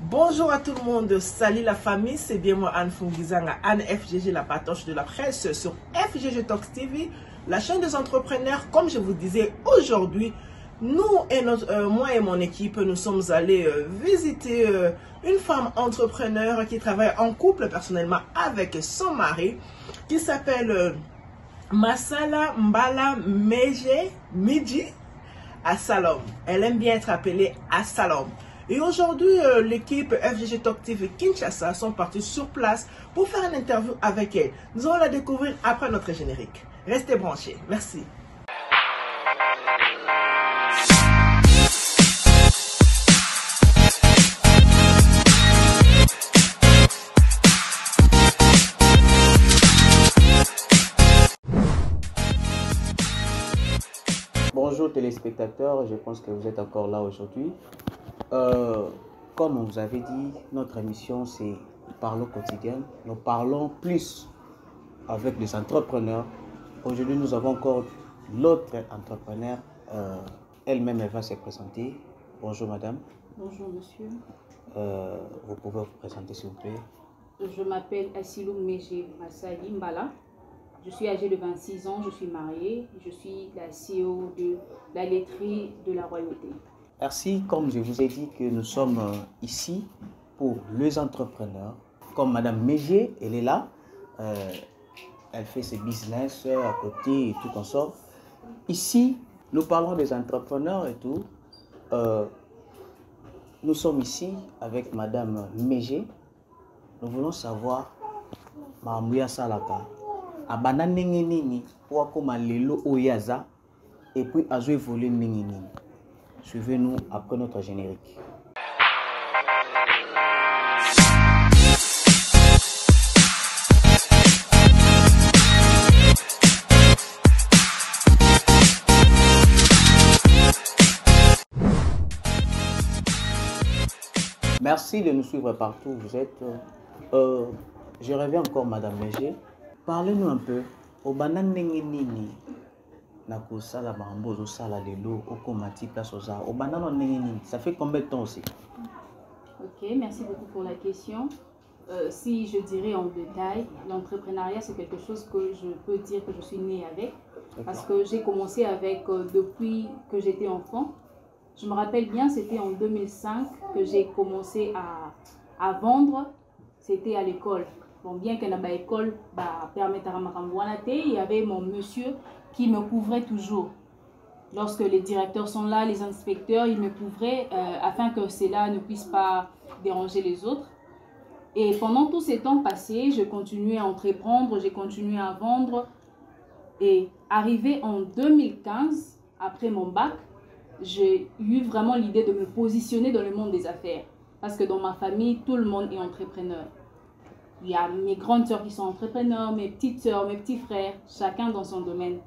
Bonjour à tout le monde, salut la famille, c'est bien moi Anne Fungizanga, Anne FGG, la patoche de la presse sur FGG Talks TV, la chaîne des entrepreneurs. Comme je vous disais, aujourd'hui, moi et mon équipe, nous sommes allés visiter une femme entrepreneur qui travaille en couple personnellement avec son mari, qui s'appelle Masala Mbala Midji Assalom. Elle aime bien être appelée Assalom. Et aujourd'hui, l'équipe FGG Talk TV Kinshasa sont partis sur place pour faire une interview avec elle. Nous allons la découvrir après notre générique. Restez branchés. Merci. Bonjour téléspectateurs, je pense que vous êtes encore là aujourd'hui. Comme on vous avait dit, notre émission c'est Parlons quotidien. Nous parlons plus avec les entrepreneurs. Aujourd'hui, nous avons encore l'autre entrepreneur. Elle-même, elle va se présenter. Bonjour madame. Bonjour monsieur. Vous pouvez vous présenter s'il vous plaît. Je m'appelle Assilou Meje Masali Mbala. Je suis âgée de 26 ans, je suis mariée. Je suis la CEO de la laiterie de la royauté. Merci, comme je vous ai dit que nous sommes ici pour les entrepreneurs. Comme madame Meje, elle est là. Elle fait ses business à côté et tout en sort. Ici, nous parlons des entrepreneurs et tout. Nous sommes ici avec madame Meje. Nous voulons savoir Mamouya Salaka. Abana nini wakoma lelo oyaza et puis azo évoluer nini. Suivez-nous après notre générique. Merci de nous suivre partout où vous êtes. Je reviens encore madame Meje. Parlez-nous un peu. Au banan nini nako sala bambozo sala lelo okomati place oza. Au banan nini ça fait combien de temps aussi? Ok, merci beaucoup pour la question. Si je dirais en détail, l'entrepreneuriat c'est quelque chose que je peux dire que je suis née avec. Parce que j'ai commencé avec depuis que j'étais enfant. Je me rappelle bien, c'était en 2005 que j'ai commencé à vendre. C'était à l'école. Bon, bien que dans l'école, il y avait mon monsieur qui me couvrait toujours. Lorsque les directeurs sont là, les inspecteurs, ils me couvraient afin que cela ne puisse pas déranger les autres. Et pendant tous ces temps passés, je continuais à entreprendre, j'ai continué à vendre. Et arrivé en 2015, après mon bac, j'ai eu vraiment l'idée de me positionner dans le monde des affaires. Parce que dans ma famille, tout le monde est entrepreneur. Il y a mes grandes sœurs qui sont entrepreneurs, mes petites sœurs, mes petits frères, chacun dans son domaine.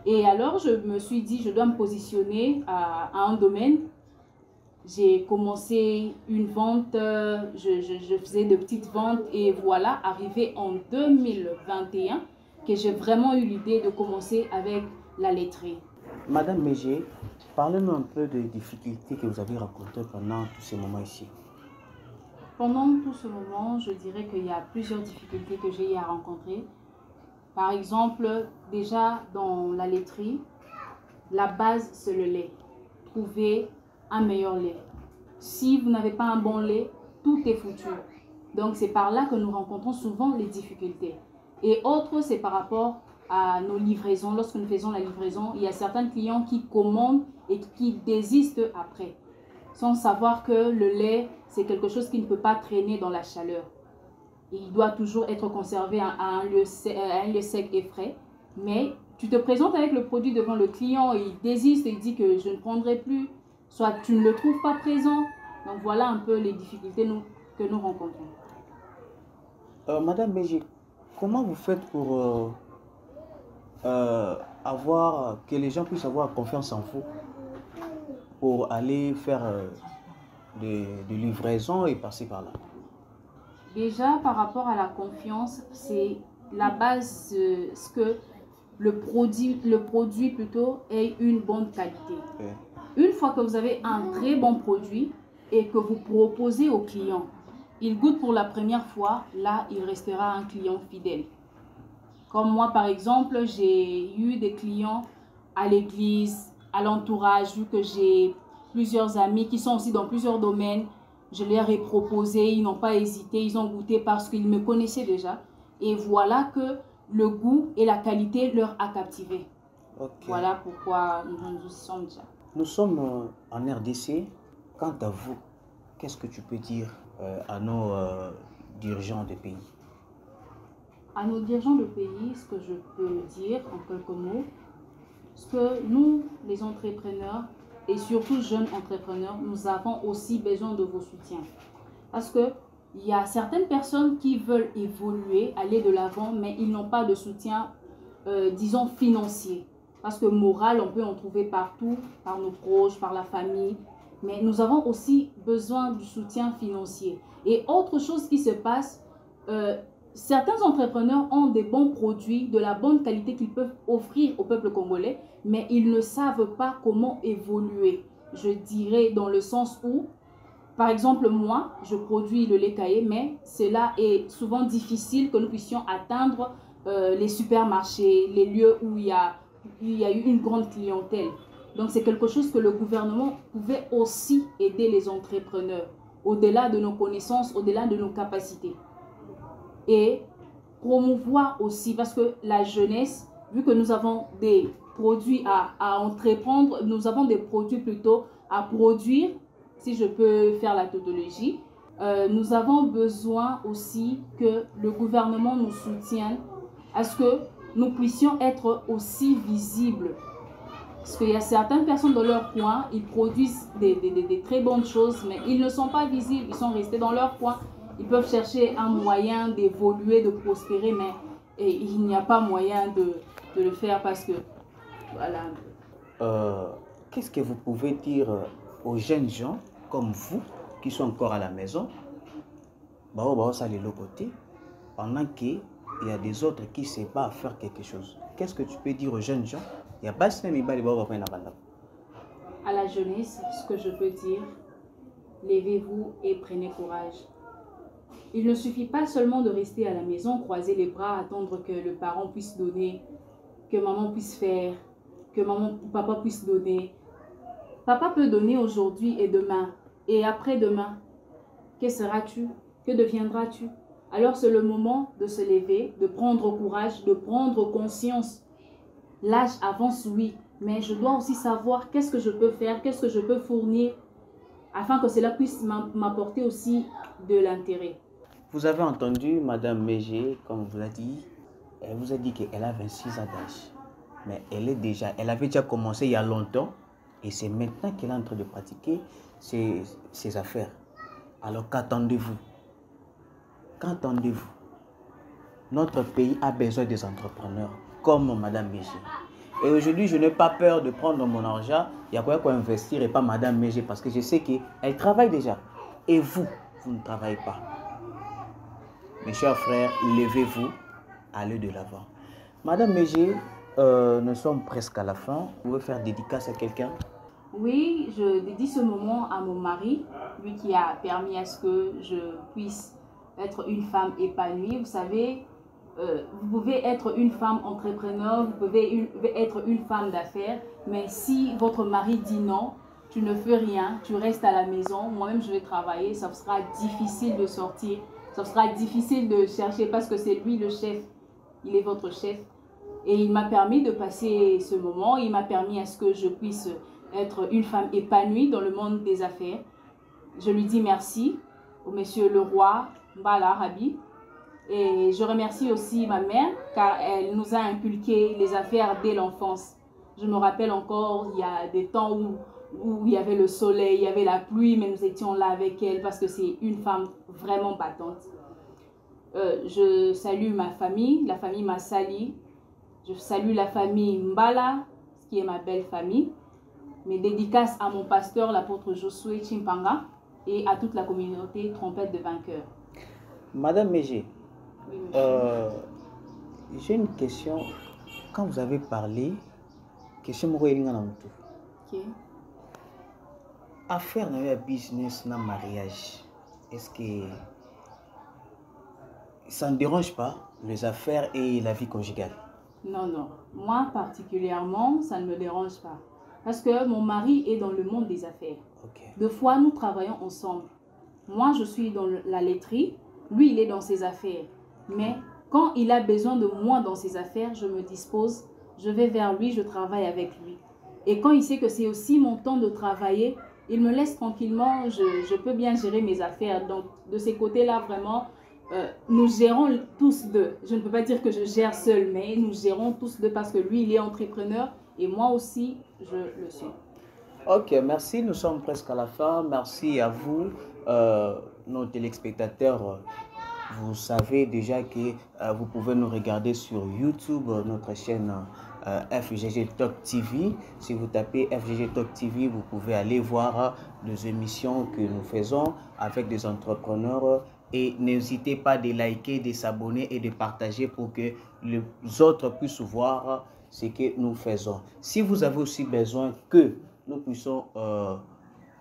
Et alors, je me suis dit, je dois me positionner à un domaine. J'ai commencé une vente, je faisais de petites ventes et voilà, arrivé en 2021, que j'ai vraiment eu l'idée de commencer avec la laiterie. Madame Meje, parlez-nous un peu des difficultés que vous avez rencontrées pendant tous ces moments ici. Pendant tout ce moment, je dirais qu'il y a plusieurs difficultés que j'ai eu à rencontrer. Par exemple, déjà dans la laiterie, la base c'est le lait. Trouver un meilleur lait. Si vous n'avez pas un bon lait, tout est foutu. Donc c'est par là que nous rencontrons souvent les difficultés. Et autre, c'est par rapport à nos livraisons. Lorsque nous faisons la livraison, il y a certains clients qui commandent et qui désistent après, sans savoir que le lait, c'est quelque chose qui ne peut pas traîner dans la chaleur. Il doit toujours être conservé à un lieu sec et frais. Mais tu te présentes avec le produit devant le client et il désiste et il dit que je ne prendrai plus. Soit tu ne le trouves pas présent. Donc voilà un peu les difficultés que nous rencontrons. Madame Meje, comment vous faites pour que les gens puissent avoir confiance en vous pour aller faire des livraisons et passer par là? Déjà, par rapport à la confiance, c'est la base, ce que le produit plutôt ait une bonne qualité. Okay. Une fois que vous avez un très bon produit, et que vous proposez au client, il goûte pour la première fois, là, il restera un client fidèle. Comme moi, par exemple, j'ai eu des clients à l'église, à l'entourage, vu que j'ai plusieurs amis qui sont aussi dans plusieurs domaines. Je leur ai proposé, ils n'ont pas hésité, ils ont goûté parce qu'ils me connaissaient déjà. Et voilà que le goût et la qualité leur a captivé. Okay. Voilà pourquoi nous y sommes déjà. Nous sommes en RDC. Quant à vous, qu'est-ce que tu peux dire à nos dirigeants de pays? À nos dirigeants de pays, ce que je peux dire en quelques mots, c'est que nous, les entrepreneurs, et surtout jeunes entrepreneurs, nous avons aussi besoin de vos soutiens. Parce qu'il y a certaines personnes qui veulent évoluer, aller de l'avant, mais ils n'ont pas de soutien, disons, financier. Parce que moral, on peut en trouver partout, par nos proches, par la famille. Mais nous avons aussi besoin du soutien financier. Et autre chose qui se passe, certains entrepreneurs ont des bons produits, de la bonne qualité qu'ils peuvent offrir au peuple congolais, mais ils ne savent pas comment évoluer. Je dirais dans le sens où, par exemple, moi, je produis le lait caillé, mais cela est souvent difficile que nous puissions atteindre les supermarchés, les lieux où il y a eu une grande clientèle. Donc, c'est quelque chose que le gouvernement pouvait aussi aider les entrepreneurs, au-delà de nos connaissances, au-delà de nos capacités. Et promouvoir aussi, parce que la jeunesse, vu que nous avons des produits à entreprendre, nous avons des produits plutôt à produire, si je peux faire la tautologie, nous avons besoin aussi que le gouvernement nous soutienne à ce que nous puissions être aussi visibles. Parce qu'il y a certaines personnes dans leur coin, ils produisent des très bonnes choses, mais ils ne sont pas visibles, ils sont restés dans leur coin. Ils peuvent chercher un moyen d'évoluer, de prospérer, mais il n'y a pas moyen de le faire parce que, voilà. Qu'est-ce que vous pouvez dire aux jeunes gens comme vous qui sont encore à la maison, pendant qu'il y a des autres qui ne savent pas faire quelque chose? Qu'est-ce que tu peux dire aux jeunes gens? Il n'y a pas à la jeunesse, ce que je peux dire, levez-vous et prenez courage. Il ne suffit pas seulement de rester à la maison, croiser les bras, attendre que le parent puisse donner, que maman puisse faire, que maman ou papa puisse donner. Papa peut donner aujourd'hui et demain, et après-demain. Que seras-tu? Que deviendras-tu? Alors c'est le moment de se lever, de prendre courage, de prendre conscience. L'âge avance, oui, mais je dois aussi savoir qu'est-ce que je peux faire, qu'est-ce que je peux fournir, afin que cela puisse m'apporter aussi de l'intérêt. Vous avez entendu Madame Mégé, comme vous l'a dit, elle vous a dit qu'elle a 26 ans d'âge. Mais elle avait déjà commencé il y a longtemps et c'est maintenant qu'elle est en train de pratiquer ses affaires. Alors qu'attendez-vous? Qu'attendez-vous? Notre pays a besoin des entrepreneurs comme Madame Mégé. Et aujourd'hui, je n'ai pas peur de prendre mon argent. Il y a quoi investir et pas Madame Mégé parce que je sais qu'elle travaille déjà. Et vous ne travaillez pas. Mes chers frères, levez-vous, allez de l'avant. Madame Mégé, nous sommes presque à la fin. Vous pouvez faire dédicace à quelqu'un? Oui, je dédie ce moment à mon mari, lui qui a permis à ce que je puisse être une femme épanouie. Vous savez, vous pouvez être une femme entrepreneur, vous pouvez être une femme d'affaires, mais si votre mari dit non, tu ne fais rien, tu restes à la maison, moi-même je vais travailler, ça sera difficile de sortir. Ça sera difficile de chercher parce que c'est lui le chef, il est votre chef. Et il m'a permis de passer ce moment, il m'a permis à ce que je puisse être une femme épanouie dans le monde des affaires. Je lui dis merci au monsieur le roi Mbala Rabi. Et je remercie aussi ma mère car elle nous a inculqué les affaires dès l'enfance. Je me rappelle encore, il y a des temps où il y avait le soleil, il y avait la pluie, mais nous étions là avec elle parce que c'est une femme vraiment battante. Je salue ma famille, la famille Massali. Je salue la famille Mbala, qui est ma belle famille. Mes dédicaces à mon pasteur, l'apôtre Josué Chimpanga, et à toute la communauté Trompette de Vainqueur. Madame Mégé, oui, j'ai une question. Quand vous avez parlé, question okay. affaire dans le business, dans le mariage, est-ce que ça ne dérange pas les affaires et la vie conjugale? Non, non. Moi, particulièrement, ça ne me dérange pas. Parce que mon mari est dans le monde des affaires. Okay. Deux fois, nous travaillons ensemble. Moi, je suis dans la laiterie. Lui, il est dans ses affaires. Mais quand il a besoin de moi dans ses affaires, je me dispose, je vais vers lui, je travaille avec lui. Et quand il sait que c'est aussi mon temps de travailler, il me laisse tranquillement, je peux bien gérer mes affaires. Donc, de ces côtés-là, vraiment, nous gérons tous deux. Je ne peux pas dire que je gère seule, mais nous gérons tous deux parce que lui, il est entrepreneur et moi aussi, je le suis. Ok, merci. Nous sommes presque à la fin. Merci à vous, nos téléspectateurs. Vous savez déjà que vous pouvez nous regarder sur YouTube, notre chaîne FGG Talk TV. Si vous tapez FGG Talk TV, vous pouvez aller voir les émissions que nous faisons avec des entrepreneurs. Et n'hésitez pas de liker, de s'abonner et de partager pour que les autres puissent voir ce que nous faisons. Si vous avez aussi besoin que nous puissions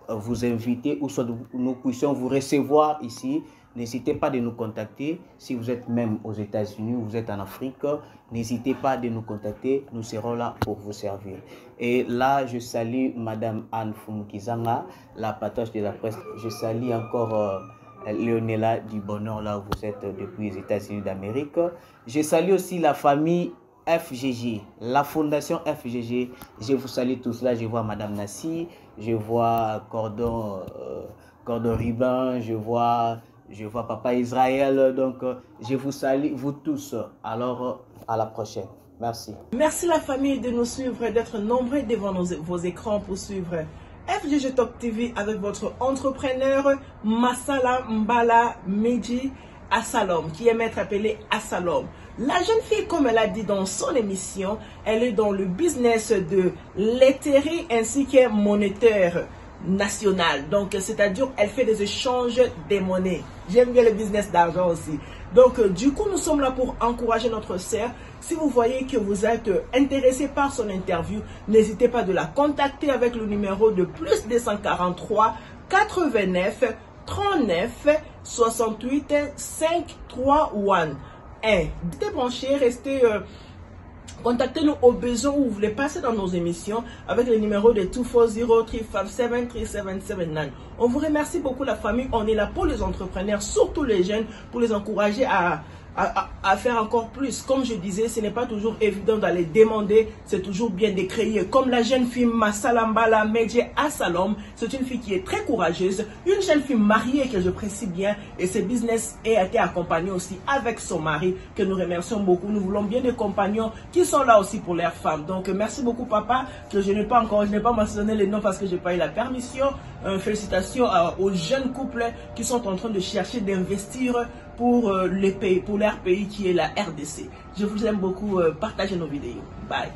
vous inviter ou soit nous puissions vous recevoir ici, n'hésitez pas de nous contacter. Si vous êtes même aux États-Unis, vous êtes en Afrique, n'hésitez pas de nous contacter. Nous serons là pour vous servir. Et là, je salue Madame Anne Fumukizanga, la patoche de la presse. Je salue encore Léonella du Bonheur, là où vous êtes depuis les États-Unis d'Amérique. Je salue aussi la famille FGG, la fondation FGG. Je vous salue tous là. Je vois Madame Nassi, je vois Cordon Ribin, je vois Papa Israël. Donc, je vous salue, vous tous. Alors, à la prochaine. Merci. Merci la famille de nous suivre, d'être nombreux devant vos écrans pour suivre FGG Talk TV avec votre entrepreneur Masala Mbala Meji Assalom, qui est maître appelé Assalom. La jeune fille, comme elle a dit dans son émission, elle est dans le business de laiterie ainsi que monétaire national. Donc, c'est-à-dire, elle fait des échanges des monnaies. J'aime bien le business d'argent aussi. Donc, du coup, nous sommes là pour encourager notre sœur. Si vous voyez que vous êtes intéressé par son interview, n'hésitez pas de la contacter avec le numéro de plus 243 89 39 68 531. Restez branchés, restez... Contactez-nous au besoin où vous voulez passer dans nos émissions avec le numéro de 240-357-3779. On vous remercie beaucoup la famille. On est là pour les entrepreneurs, surtout les jeunes, pour les encourager à faire encore plus. Comme je disais, ce n'est pas toujours évident d'aller demander, c'est toujours bien de créer. Comme la jeune fille Masalambala Medje Assalom, c'est une fille qui est très courageuse, une jeune fille mariée que je précise bien, et ce business a été accompagné aussi avec son mari, que nous remercions beaucoup. Nous voulons bien des compagnons qui sont là aussi pour leurs femmes. Donc merci beaucoup papa, que je n'ai pas mentionné les noms parce que je n'ai pas eu la permission. Félicitations aux jeunes couples qui sont en train de chercher d'investir pour leur pays qui est la RDC. Je vous aime beaucoup. Partagez nos vidéos. Bye.